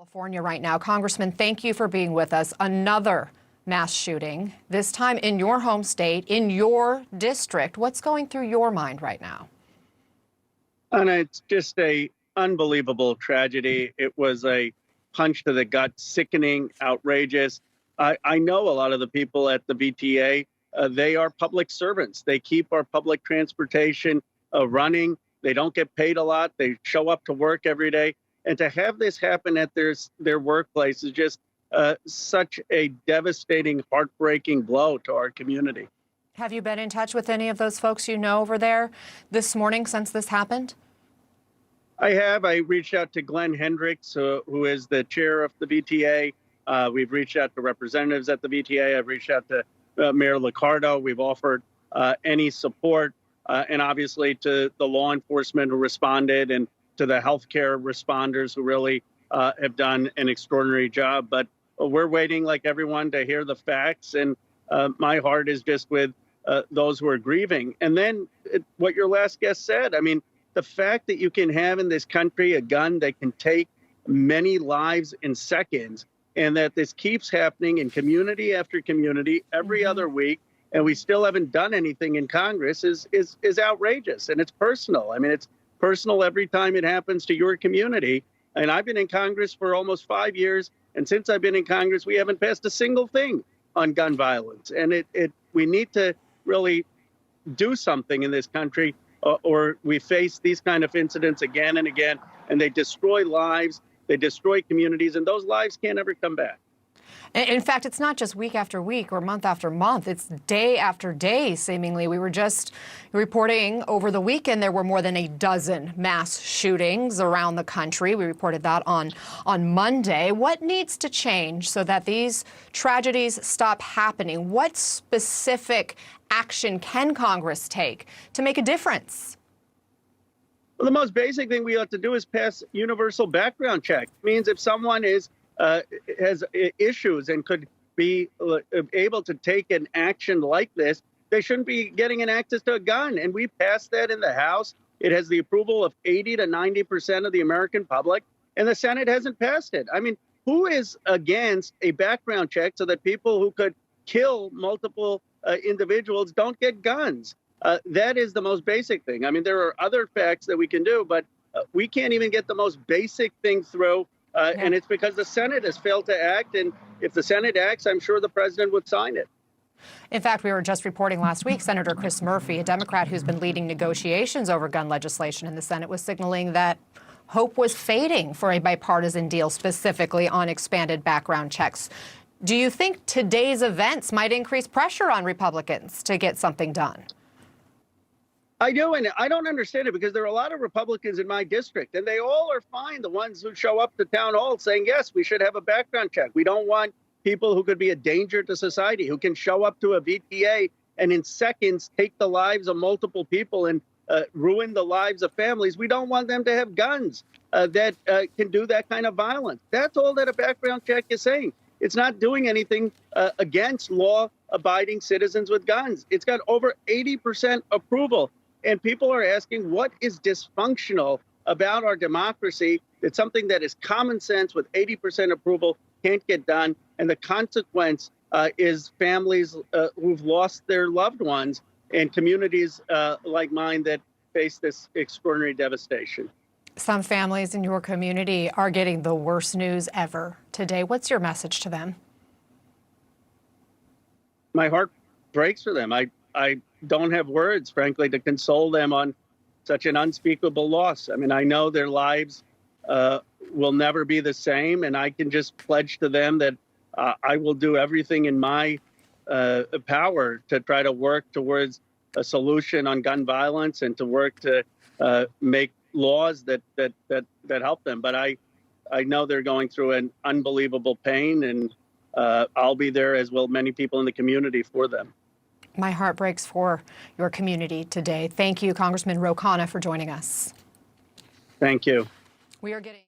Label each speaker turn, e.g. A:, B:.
A: California right now. Congressman, thank you for being with us. Another mass shooting, this time in your home state, in your district. What's going through your mind right now?
B: And it's just a unbelievable tragedy. It was a punch to the gut, sickening, outrageous. I know a lot of the people at the VTA. They are public servants. They keep our public transportation running. They don't get paid a lot. They show up to work every day. And to have this happen at their workplace is just such a devastating, heartbreaking blow to our community.
A: Have you been in touch with any of those folks you know over there this morning since this happened?
B: I have. I reached out to Glenn Hendricks, who is the chair of the VTA. We've reached out to representatives at the VTA. I've reached out to Mayor Liccardo. We've offered any support, and obviously to the law enforcement who responded and to the healthcare responders who really have done an extraordinary job. But we're waiting, like everyone, to hear the facts. And my heart is just with those who are grieving. And then what your last guest said, I mean, the fact that you can have in this country a gun that can take many lives in seconds, and that this keeps happening in community after community every other week, and we still haven't done anything in Congress is outrageous. And it's personal. I mean, it's personal every time it happens to your community. And I've been in Congress for almost 5 years. And since I've been in Congress, we haven't passed a single thing on gun violence. And we need to really do something in this country, or we face these kind of incidents again and again, and they destroy lives, they destroy communities, and those lives can't ever come back.
A: In fact, it's not just week after week or month after month. It's day after day, seemingly. We were just reporting over the weekend there were more than a dozen mass shootings around the country. We reported that on Monday. What needs to change so that these tragedies stop happening? What specific action can Congress take to make a difference?
B: Well, the most basic thing we ought to do is pass universal background check. It means if someone has issues and could be able to take an action like this, they shouldn't be getting an access to a gun. And we passed that in the House. It has the approval of 80 to 90% of the American public, and the Senate hasn't passed it. I mean, who is against a background check so that people who could kill multiple individuals don't get guns? That is the most basic thing. I mean, there are other facts that we can do, but we can't even get the most basic thing through. And it's because the Senate has failed to act. And if the Senate acts, I'm sure the president would sign it.
A: In fact, we were just reporting last week, Senator Chris Murphy, a Democrat who's been leading negotiations over gun legislation in the Senate, was signaling that hope was fading for a bipartisan deal, specifically on expanded background checks. Do you think today's events might increase pressure on Republicans to get something done?
B: I do, and I don't understand it because there are a lot of Republicans in my district, and they all are fine. The ones who show up to town hall saying, yes, we should have a background check. We don't want people who could be a danger to society, who can show up to a VTA and in seconds take the lives of multiple people and ruin the lives of families. We don't want them to have guns that can do that kind of violence. That's all that a background check is saying. It's not doing anything against law-abiding citizens with guns. It's got over 80% approval. And people are asking, what is dysfunctional about our democracy that something that is common sense with 80% approval can't get done? And the consequence is families who've lost their loved ones and communities like mine that face this extraordinary devastation.
A: Some families in your community are getting the worst news ever today. What's your message to them?
B: My heart breaks for them. I don't have words, frankly, to console them on such an unspeakable loss. I mean, I know their lives will never be the same, and I can just pledge to them that I will do everything in my power to try to work towards a solution on gun violence and to work to make laws that help them. But I know they're going through an unbelievable pain, and I'll be there, as will many people in the community, for them.
A: My heart breaks for your community today. Thank you, Congressman Khanna, for joining us.
B: Thank you.
A: We are getting